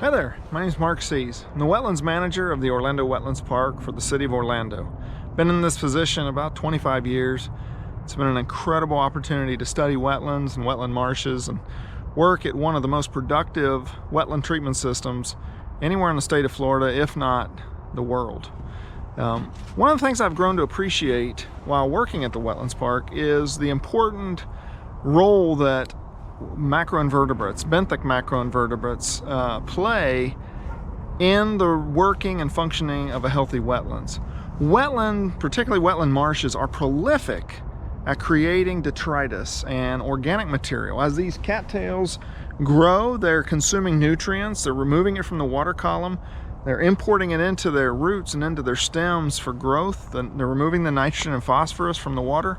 Hi there, my name is Mark Sees. I'm the Wetlands Manager of the Orlando Wetlands Park for the City of Orlando. Been in this position about 25 years. It's been an incredible opportunity to study wetlands and wetland marshes and work at one of the most productive wetland treatment systems anywhere in the state of Florida, if not the world. One of the things I've grown to appreciate while working at the Wetlands Park is the important role that macroinvertebrates, benthic macroinvertebrates, play in the working and functioning of a healthy wetlands. Particularly wetland marshes, are prolific at creating detritus and organic material. As these cattails grow, they're consuming nutrients, they're removing it from the water column, they're importing it into their roots and into their stems for growth, and they're removing the nitrogen and phosphorus from the water.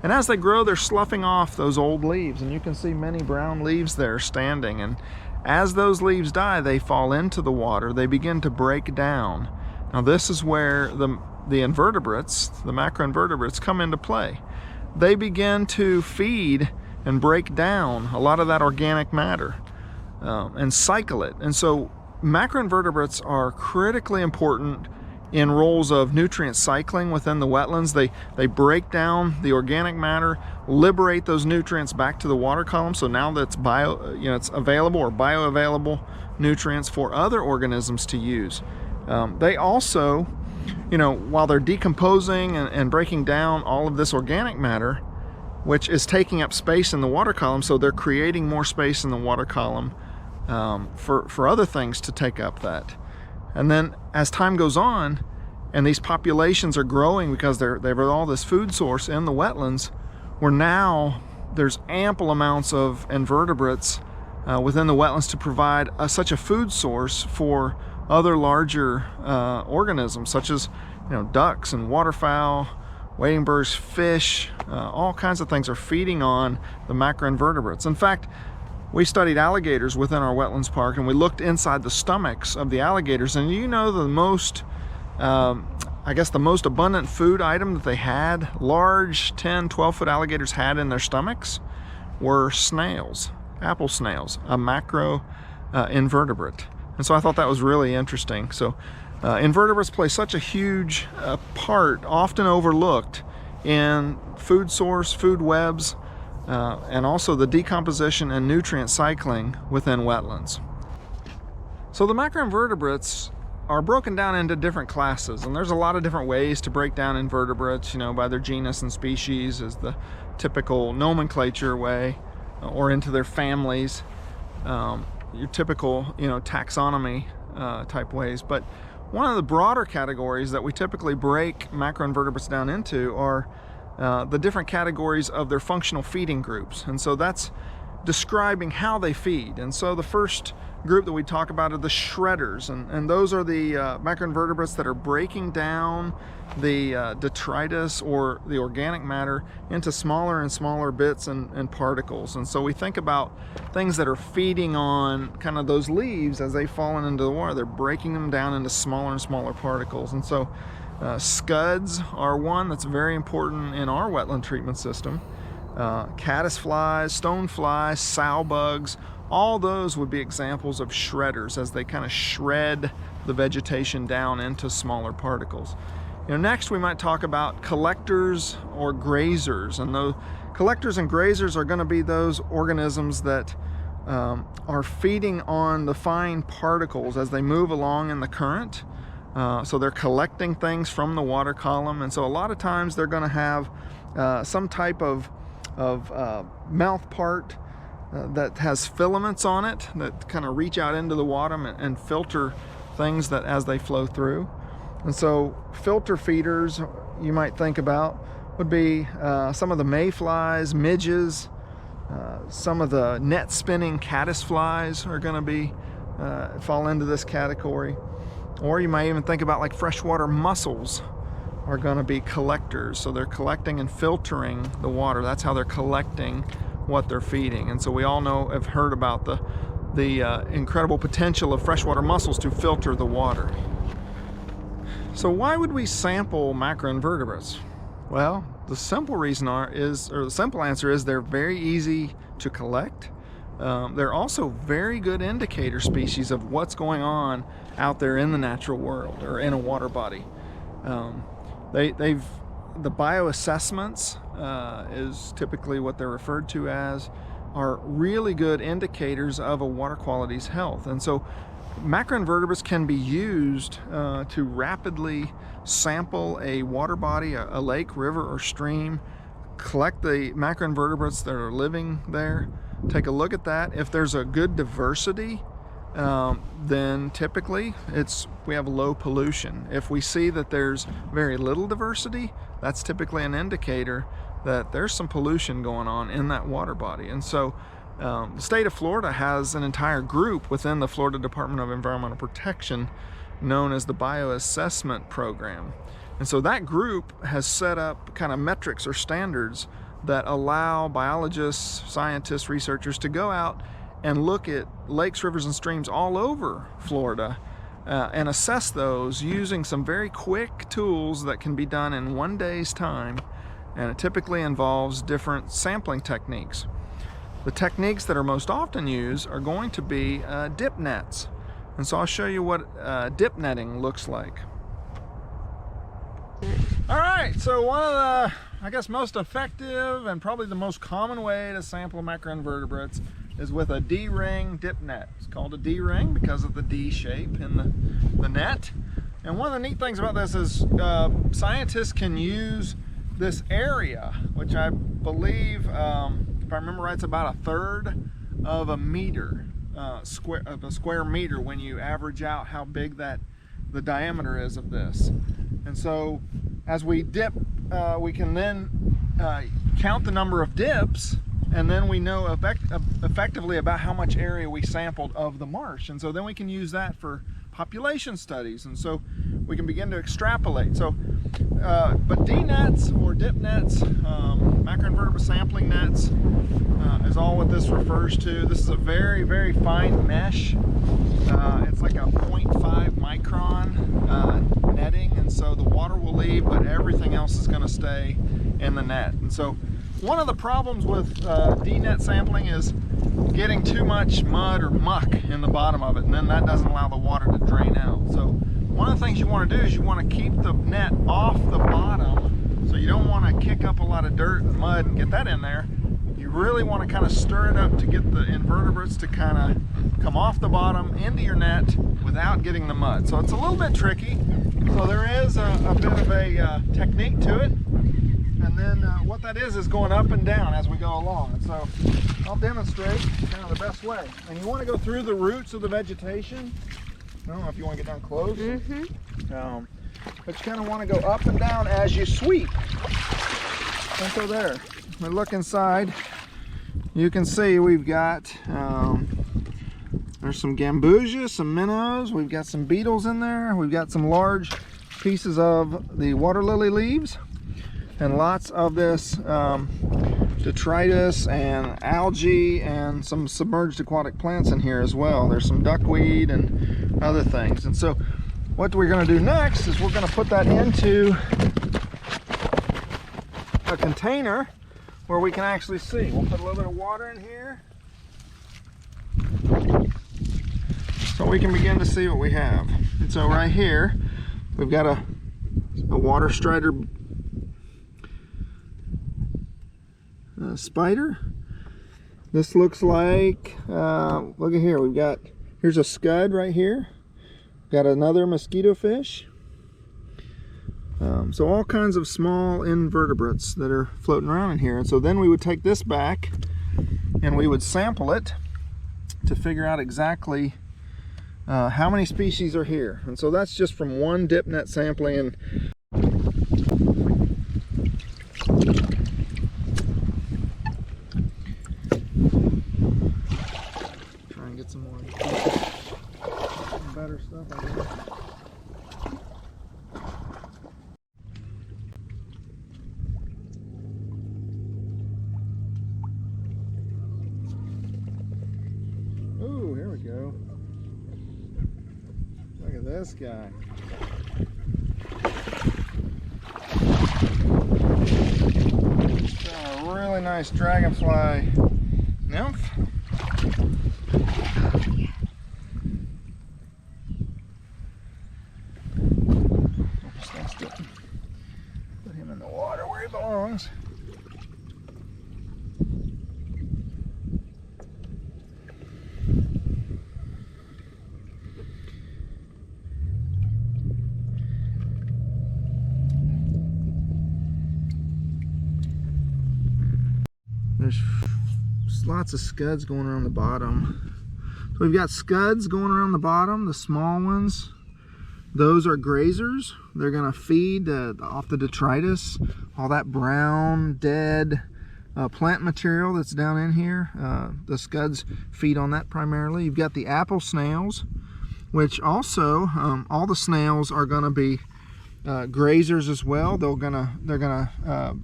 And as they grow, they're sloughing off those old leaves, and you can see many brown leaves there standing. And as those leaves die, they fall into the water, they begin to break down. Now this is where the invertebrates, the macroinvertebrates, come into play. They begin to feed and break down a lot of that organic matter and cycle it. And so macroinvertebrates are critically important in roles of nutrient cycling within the wetlands. They break down the organic matter, liberate those nutrients back to the water column, so now that's it's available or bioavailable nutrients for other organisms to use. They also, while they're decomposing and breaking down all of this organic matter, which is taking up space in the water column, so they're creating more space in the water column for other things to take up that. And then as time goes on and these populations are growing because they've all this food source in the wetlands, where now there's ample amounts of invertebrates within the wetlands to provide such a food source for other larger organisms, such as ducks and waterfowl, wading birds, fish, all kinds of things are feeding on the macroinvertebrates. In fact, we studied alligators within our wetlands park, and we looked inside the stomachs of the alligators, and the most the most abundant food item that they had, large 10, 12-foot alligators had in their stomachs, were snails, apple snails, a macro invertebrate. And so I thought that was really interesting. So invertebrates play such a huge part, often overlooked, in food source, food webs, and also the decomposition and nutrient cycling within wetlands. So the macroinvertebrates are broken down into different classes, and there's a lot of different ways to break down invertebrates, by their genus and species is the typical nomenclature way, or into their families, your typical taxonomy type ways. But one of the broader categories that we typically break macroinvertebrates down into are the different categories of their functional feeding groups. And so that's describing how they feed. And so the first group that we talk about are the shredders, and those are the macroinvertebrates that are breaking down the detritus or the organic matter into smaller and smaller bits and particles. And so we think about things that are feeding on kind of those leaves as they fall into the water. They're breaking them down into smaller and smaller particles. And so scuds are one that's very important in our wetland treatment system. Caddisflies, stoneflies, sow bugs, all those would be examples of shredders as they kind of shred the vegetation down into smaller particles. Next we might talk about collectors or grazers, and those collectors and grazers are going to be those organisms that are feeding on the fine particles as they move along in the current. So they're collecting things from the water column, and so a lot of times they're going to have some type of mouth part that has filaments on it that kind of reach out into the water and filter things that as they flow through. And so filter feeders you might think about would be some of the mayflies, midges, some of the net spinning caddisflies are going to be fall into this category. Or you might even think about like freshwater mussels are going to be collectors. So they're collecting and filtering the water. That's how they're collecting what they're feeding. And so we all have heard about the incredible potential of freshwater mussels to filter the water. So why would we sample macroinvertebrates? Well, the simple answer is they're very easy to collect. they're also very good indicator species of what's going on out there in the natural world or in a water body. The bioassessments is typically what they're referred to as, are really good indicators of a water quality's health. And so macroinvertebrates can be used to rapidly sample a water body, a lake, river, or stream, collect the macroinvertebrates that are living there, take a look at that. If there's a good diversity, then typically we have low pollution. If we see that there's very little diversity, that's typically an indicator that there's some pollution going on in that water body. And so the state of Florida has an entire group within the Florida Department of Environmental Protection known as the Bioassessment Program. And so that group has set up kind of metrics or standards that allow biologists, scientists, researchers to go out and look at lakes, rivers, and streams all over Florida and assess those using some very quick tools that can be done in one day's time. And it typically involves different sampling techniques. The techniques that are most often used are going to be dip nets. And so I'll show you what dip netting looks like. All right, so one of the, I guess, most effective and probably the most common way to sample macroinvertebrates is with a D-ring dip net. It's called a D-ring because of the D shape in the net. And one of the neat things about this is scientists can use this area, which I believe, if I remember right, it's about 1/3 of a meter, a square meter when you average out how big the diameter is of this. And so as we dip, we can then count the number of dips, and then we know effectively about how much area we sampled of the marsh. And so then we can use that for population studies, and so we can begin to extrapolate. So but D nets or dip nets, macroinvertebrate sampling nets, is all what this refers to. This is a very, very fine mesh. It's like a 0.5 micron netting, and so the water will leave, but everything else is going to stay in the net. And so one of the problems with D net sampling is getting too much mud or muck in the bottom of it, and then that doesn't allow the water to drain out. So one of the things you want to do is you want to keep the net off the bottom, so you don't want to kick up a lot of dirt and mud and get that in there. You really want to kind of stir it up to get the invertebrates to kind of come off the bottom into your net without getting the mud. So it's a little bit tricky. So there is a bit of a technique to it. And then what that is going up and down as we go along. And so I'll demonstrate kind of the best way. And you want to go through the roots of the vegetation. I don't know if you want to get down close. But you kind of want to go up and down as you sweep. And so there. If we look inside, you can see we've got, there's some gambusia, some minnows, we've got some beetles in there, we've got some large pieces of the water lily leaves, and lots of this detritus and algae and some submerged aquatic plants in here as well. There's some duckweed and other things. And so what we're going to do next is we're going to put that into a container where we can actually see. We'll put a little bit of water in here so we can begin to see what we have. And so right here we've got a water strider spider. This looks like, look at here, here's a scud right here. Got another mosquito fish. So all kinds of small invertebrates that are floating around in here. And so then we would take this back and we would sample it to figure out exactly how many species are here. And so that's just from one dip net sampling. And try and get some more better stuff, I guess. Ooh, here we go. Look at this guy. Got a really nice dragonfly nymph. Put him in the water where he belongs. There's lots of scuds going around the bottom. So we've got scuds going around the bottom, the small ones. Those are grazers. They're gonna feed off the detritus, all that brown, dead plant material that's down in here. The scuds feed on that primarily. You've got the apple snails, which also, all the snails are gonna be grazers as well. They're gonna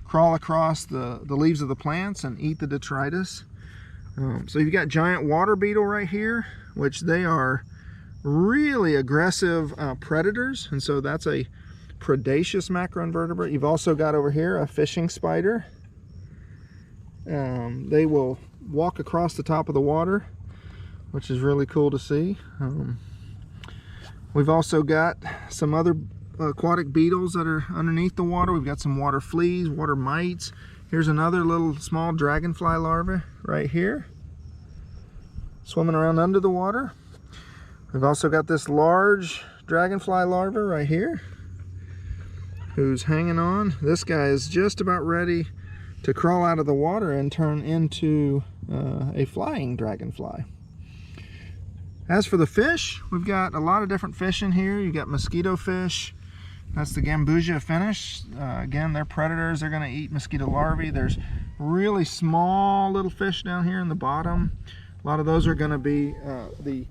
crawl across the leaves of the plants and eat the detritus. So you've got giant water beetle right here, which they are really aggressive predators, and so that's a predaceous macroinvertebrate. You've also got over here a fishing spider. They will walk across the top of the water, which is really cool to see. We've also got some other aquatic beetles that are underneath the water. We've got some water fleas, water mites. Here's another little small dragonfly larva right here, swimming around under the water. We've also got this large dragonfly larva right here who's hanging on. This guy is just about ready to crawl out of the water and turn into a flying dragonfly. As for the fish, we've got a lot of different fish in here. You've got mosquito fish. That's the Gambusia finnish. Again, they're predators. They're going to eat mosquito larvae. There's really small little fish down here in the bottom. A lot of those are going to be the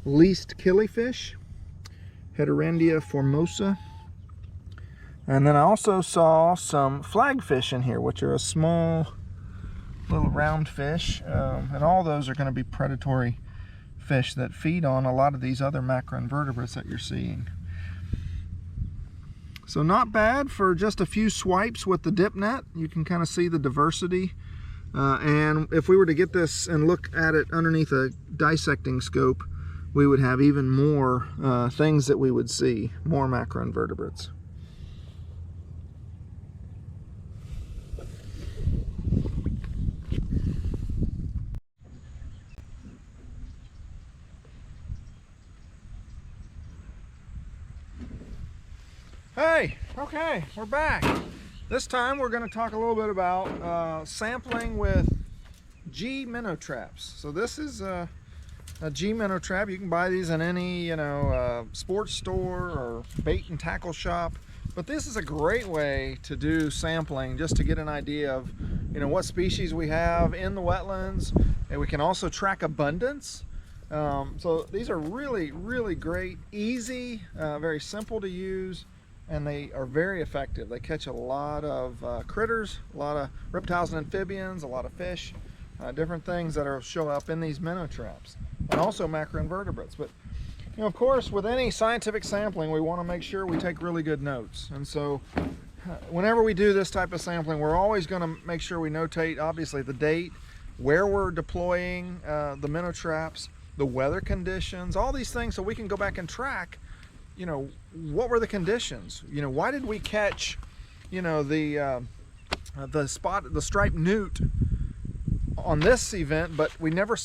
least killifish, Heterandia formosa. And then I also saw some flagfish in here, which are a small little round fish. And all those are going to be predatory fish that feed on a lot of these other macroinvertebrates that you're seeing. So not bad for just a few swipes with the dip net. You can kind of see the diversity. And if we were to get this and look at it underneath a dissecting scope, we would have even more things that we would see, more macroinvertebrates. Hey, okay, we're back. This time we're going to talk a little bit about sampling with G minnow traps. So this is a G minnow trap. You can buy these in any, sports store or bait and tackle shop. But this is a great way to do sampling, just to get an idea of, what species we have in the wetlands, and we can also track abundance. So these are really, really great, easy, very simple to use. And they are very effective. They catch a lot of critters, a lot of reptiles and amphibians, a lot of fish, different things that are show up in these minnow traps, and also macroinvertebrates. But of course, with any scientific sampling, we want to make sure we take really good notes. And so whenever we do this type of sampling, we're always going to make sure we notate, obviously, the date, where we're deploying the minnow traps, the weather conditions, all these things, so we can go back and track what were the conditions? Why did we catch, the striped newt on this event, but we never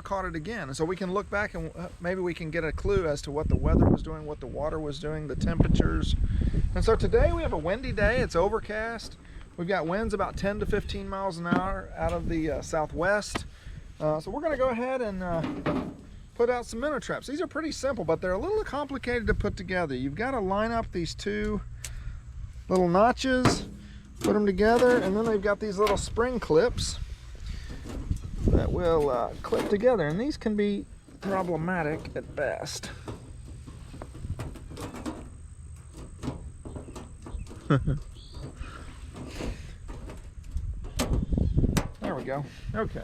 caught it again? And so we can look back and maybe we can get a clue as to what the weather was doing, what the water was doing, the temperatures. And so today we have a windy day. It's overcast. We've got winds about 10 to 15 miles an hour out of the southwest. So we're going to go ahead and put out some minnow traps. These are pretty simple, but they're a little complicated to put together. You've got to line up these two little notches, put them together, and then they've got these little spring clips that will clip together, and these can be problematic at best. There we go. Okay.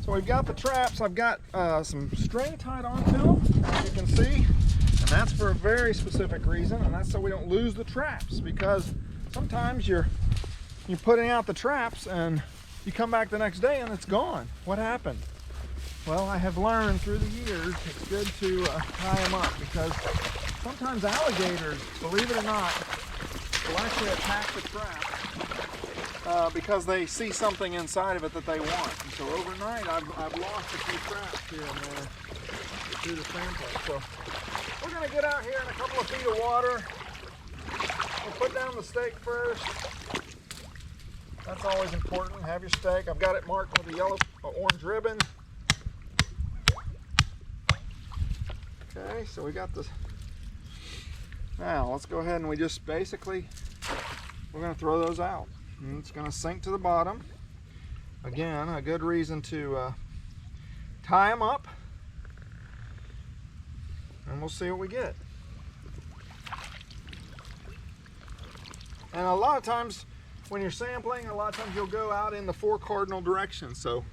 So we've got the traps. I've got some string tied onto them, as you can see, and that's for a very specific reason, and that's so we don't lose the traps, because sometimes you're putting out the traps and you come back the next day and it's gone. What happened? Well, I have learned through the years it's good to tie them up, because sometimes alligators, believe it or not, will actually attack the trap because they see something inside of it that they want. And so overnight I've lost a few traps here and there through the sampling. So we're going to get out here in a couple of feet of water. We'll put down the stake first. That's always important. Have your stake. I've got it marked with a yellow orange ribbon. Okay, so we got this. Now let's go ahead and we just basically, we're going to throw those out. And it's going to sink to the bottom. Again, a good reason to tie them up. And we'll see what we get. And a lot of times when you're sampling, a lot of times you'll go out in the 4 cardinal directions. So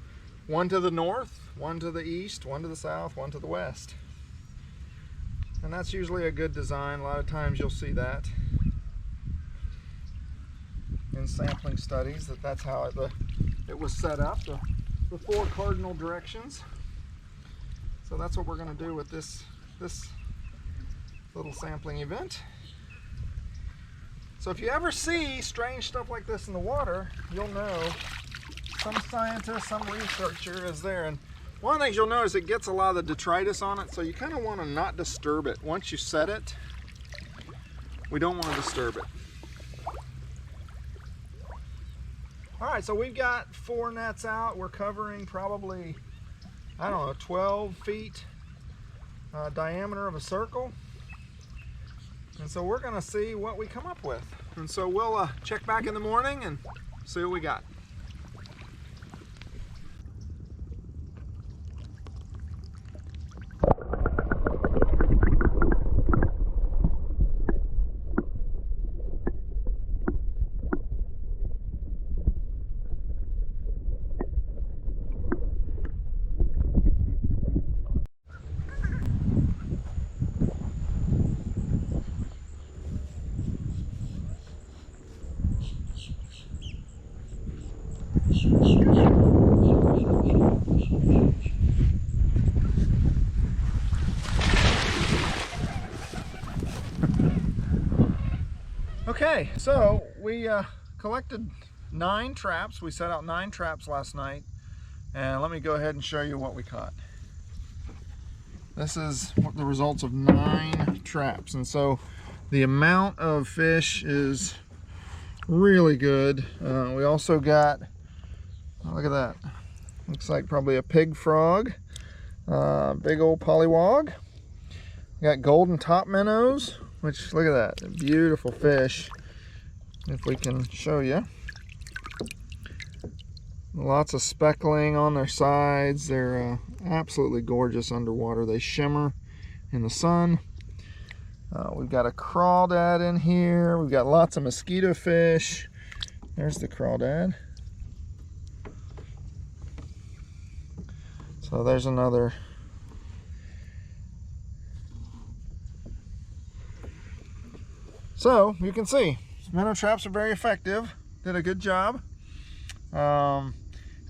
one to the north, one to the east, one to the south, one to the west. And that's usually a good design. A lot of times you'll see that in sampling studies, that's how it was set up, the 4 cardinal directions. So that's what we're going to do with this little sampling event. So if you ever see strange stuff like this in the water, you'll know some scientist, some researcher is there. And one of the things you'll notice, it gets a lot of the detritus on it, so you kind of want to not disturb it. Once you set it, we don't want to disturb it. All right, so we've got 4 nets out. We're covering probably, I don't know, 12 feet diameter of a circle. And so we're gonna see what we come up with. And so we'll check back in the morning and see what we got. Okay, so we collected 9 traps. We set out 9 traps last night, and let me go ahead and show you what we caught. This is the results of 9 traps, and so the amount of fish is really good. We also got, oh, look at that, looks like probably a pig frog, big old pollywog. We got golden top minnows, which, look at that, beautiful fish. If we can show you. Lots of speckling on their sides. They're absolutely gorgeous underwater. They shimmer in the sun. We've got a crawdad in here. We've got lots of mosquito fish. There's the crawdad. So there's another. So you can see minnow traps are very effective. Did a good job. And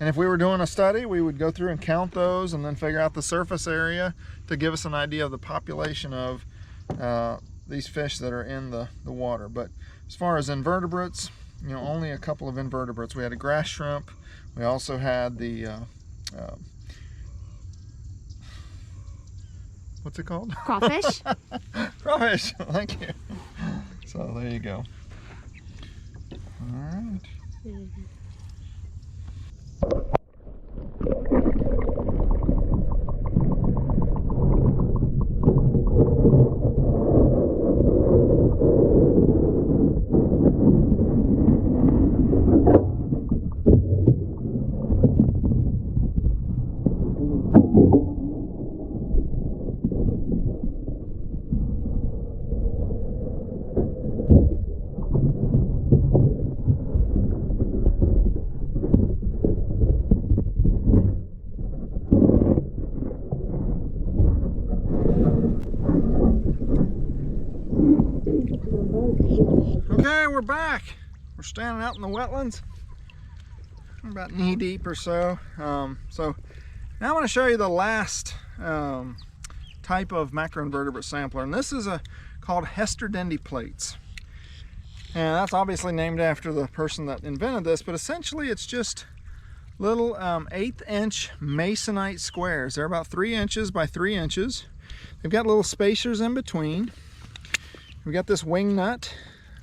if we were doing a study, we would go through and count those and then figure out the surface area to give us an idea of the population of these fish that are in the water. But as far as invertebrates, you know, only a couple of invertebrates. We had a grass shrimp. We also had the what's it called? Crawfish. Crawfish. Thank you. So there you go. All right. Okay, we're back. We're standing out in the wetlands. about knee deep or so. So now I want to show you the last type of macroinvertebrate sampler, and this is called Hesterdendi plates. And that's obviously named after the person that invented this, but essentially it's just little 1/8 inch masonite squares. They're about 3 inches by 3 inches. They've got little spacers in between. We've got this wing nut,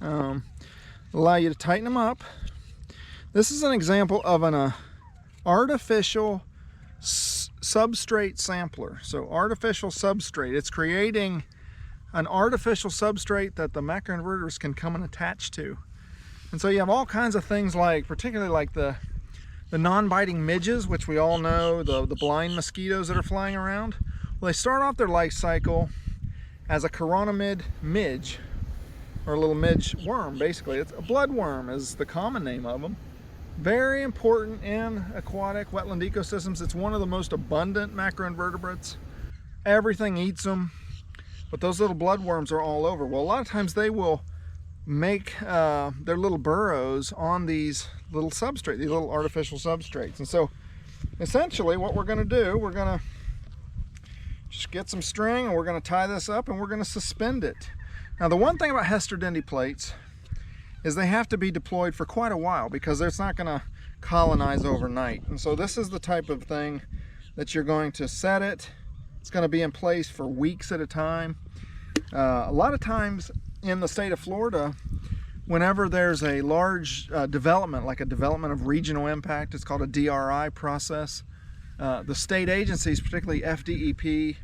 allow you to tighten them up. This is an example of an artificial substrate sampler. So artificial substrate, it's creating an artificial substrate that the macroinvertebrates can come and attach to. And so you have all kinds of things like, particularly like the non-biting midges, which we all know, the blind mosquitoes that are flying around. Well, they start off their life cycle as a chironomid midge, or a little midge worm, basically. It's a bloodworm is the common name of them. Very important in aquatic wetland ecosystems. It's one of the most abundant macroinvertebrates. Everything eats them, but those little bloodworms are all over. Well, a lot of times they will make their little burrows on these little substrates, these little artificial substrates. And so essentially what we're going to do, we're going to just get some string and we're going to tie this up and we're going to suspend it. Now the one thing about Hesterdendi plates is they have to be deployed for quite a while because it's not going to colonize overnight. And so this is the type of thing that you're going to set it. It's going to be in place for weeks at a time. A lot of times in the state of Florida, whenever there's a large development, like a development of regional impact, it's called a DRI process, the state agencies, particularly FDEP,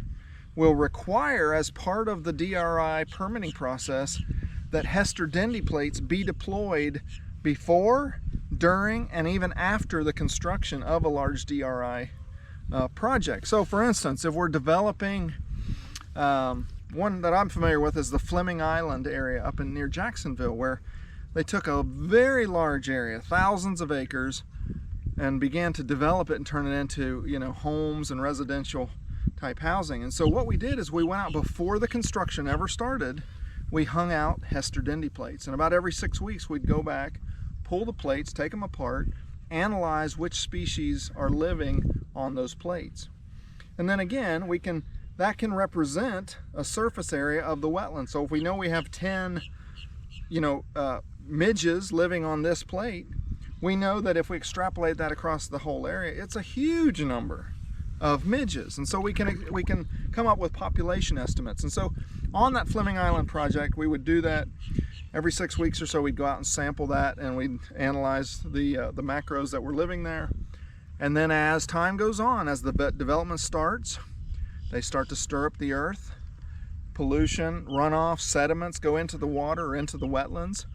will require as part of the DRI permitting process that Hesterdendi plates be deployed before, during, and even after the construction of a large DRI project. So for instance, if we're developing, one that I'm familiar with is the Fleming Island area up in near Jacksonville, where they took a very large area, thousands of acres, and began to develop it and turn it into, you know, homes and residential type housing. And so what we did is we went out before the construction ever started. We hung out Hesterdendi plates, and about every 6 weeks we'd go back, pull the plates, take them apart, analyze which species are living on those plates. And then again, that can represent a surface area of the wetland. So if we know we have 10, midges living on this plate, we know that if we extrapolate that across the whole area, it's a huge number of midges. And so we can come up with population estimates. And so on that Fleming Island project, we would do that every 6 weeks or so. We'd go out and sample that, and we'd analyze the macros that were living there. And then as time goes on, as the development starts, they start to stir up the earth. Pollution, runoff, sediments go into the water or into the wetlands,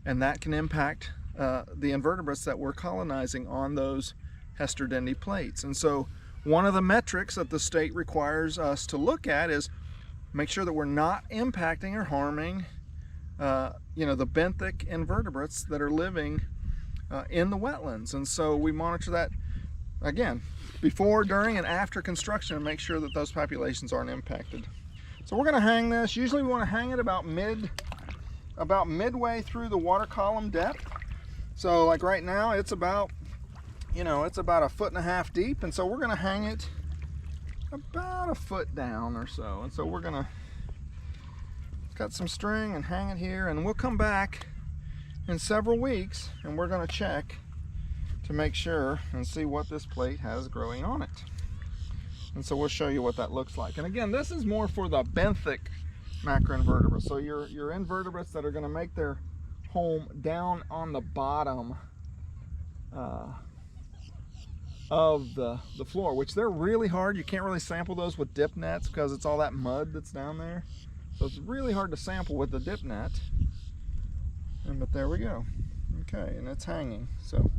and that can impact the invertebrates that we're colonizing on those Hesterdendi plates. And so one of the metrics that the state requires us to look at is make sure that we're not impacting or harming the benthic invertebrates that are living in the wetlands. And so we monitor that again before, during, and after construction and make sure that those populations aren't impacted. So we're going to hang this. Usually we want to hang it about midway through the water column depth. So like right now it's about, it's about 1.5 feet deep, and so we're going to hang it about 1 foot down or so. And so we're going to cut some string and hang it here, and we'll come back in several weeks and we're going to check to make sure and see what this plate has growing on it. And so we'll show you what that looks like. And again, this is more for the benthic macroinvertebrates. So your invertebrates that are going to make their home down on the bottom of the floor, which they're really hard. You can't really sample those with dip nets because it's all that mud that's down there. So it's really hard to sample with the dip net. But there we go. Okay, and it's hanging. So,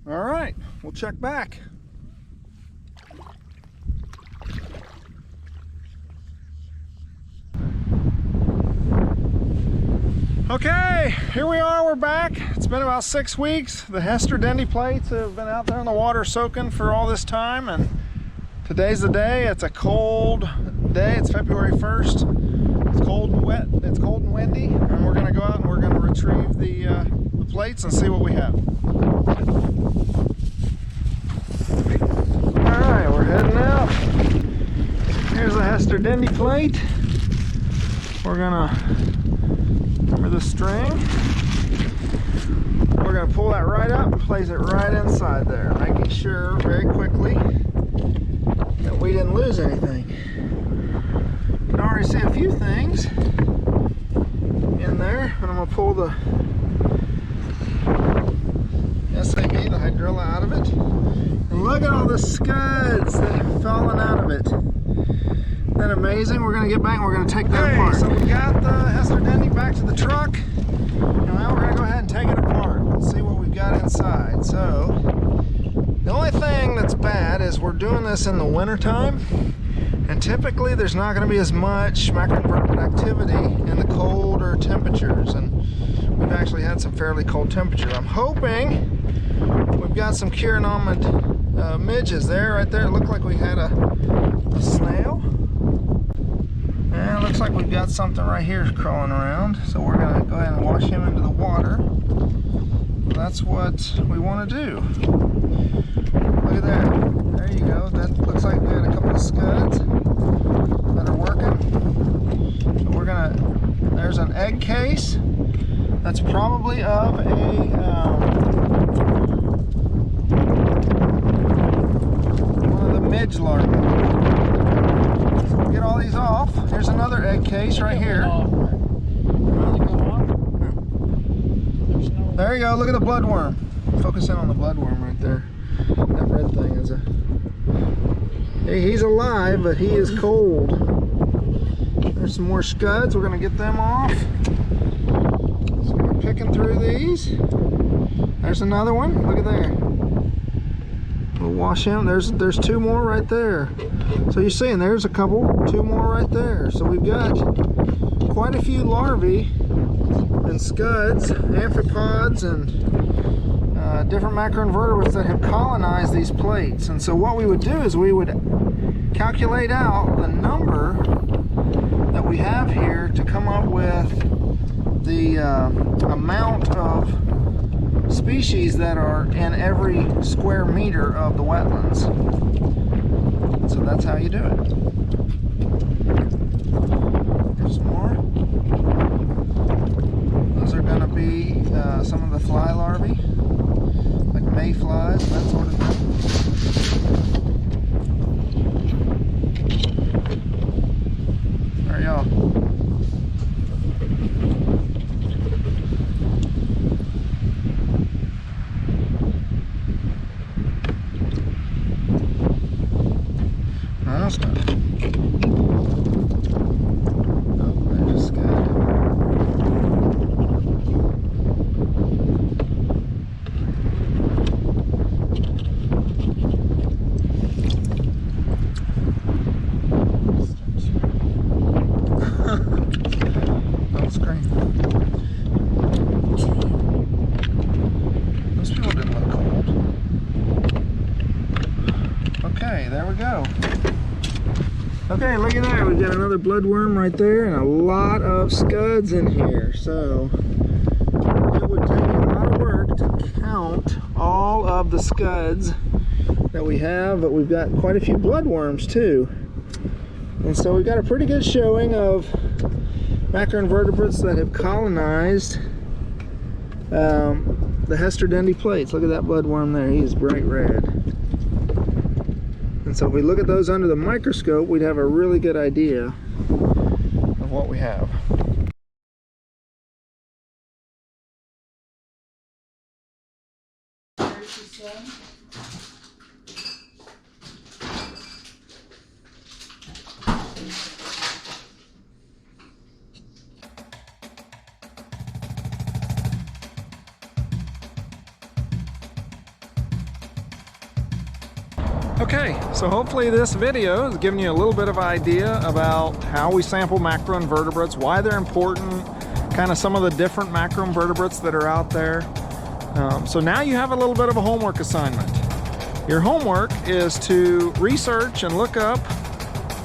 all right, we'll check back. Okay, here we are, we're back. It's been about 6 weeks. The Hesterdendi plates have been out there in the water soaking for all this time, and today's the day. It's a cold day. It's February 1st. It's cold and wet. It's cold and windy, and we're gonna go out and we're gonna retrieve the plates and see what we have. Alright, we're heading out. Here's the Hester Dendy plate. We're gonna, remember the string? We're gonna pull that right up and place it right inside there, making sure very quickly that we didn't lose anything. You can already see a few things in there, but I'm gonna pull the SAB, the hydrilla, out of it. And look at all the scuds that have fallen out of it. Isn't that amazing? We're gonna get back and we're gonna take that apart. So we got the Hester Dendy back to the truck. And now we're gonna go ahead and take it apart and see what we've got inside. So the only thing that's bad is we're doing this in the winter time, and typically there's not going to be as much macroinvertebrate activity in the colder temperatures, and we've actually had some fairly cold temperatures. I'm hoping we've got some chironomid midges there. Right there, it looked like we had a snail. And it looks like we've got something right here crawling around, so we're going to go ahead and wash him into the water. That's what we want to do. Look at there. There you go. That looks like we had a couple of scuds that are working. So we're gonna, there's an egg case that's probably of a one of the midge larvae. So we'll get all these off. Here's another egg case right here. There you go. Look at the bloodworm. Focus in on the bloodworm right there. That red thing is a... Hey, he's alive, but he is cold. There's some more scuds. We're going to get them off. So we're picking through these. There's another one. Look at there. We'll wash him. There's two more right there. So you're seeing there's a couple. Two more right there. So we've got quite a few larvae and scuds, amphipods, and different macroinvertebrates that have colonized these plates. And so what we would do is we would calculate out the number that we have here to come up with the amount of species that are in every square meter of the wetlands. So that's how you do it. There's some more. Those are going to be some of the fly larvae, like mayflies and that sort of thing. There you go. Almost done. Oh, there's a scud. Those people didn't look cold. Okay, there we go. Okay, look at that. We've got another bloodworm right there and a lot of scuds in here. So it would take a lot of work to count all of the scuds that we have, but we've got quite a few bloodworms too. And so we've got a pretty good showing of macroinvertebrates that have colonized the Hester Dendy plates. Look at that bloodworm there. He is bright red. And so if we look at those under the microscope, we'd have a really good idea of what we have. Okay, so hopefully this video has given you a little bit of idea about how we sample macroinvertebrates, why they're important, kind of some of the different macroinvertebrates that are out there. So now you have a little bit of a homework assignment. Your homework is to research and look up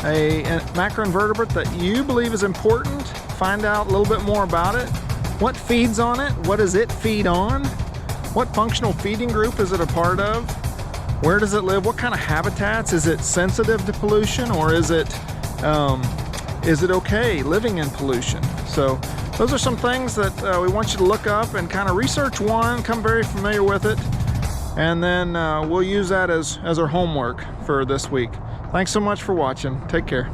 a macroinvertebrate that you believe is important, find out a little bit more about it, What feeds on it? What does it feed on? What functional feeding group is it a part of? Where does it live? What kind of habitats? Is it sensitive to pollution, or is it okay living in pollution? So those are some things that we want you to look up and kind of research one, become very familiar with it, and then we'll use that as our homework for this week. Thanks so much for watching. Take care.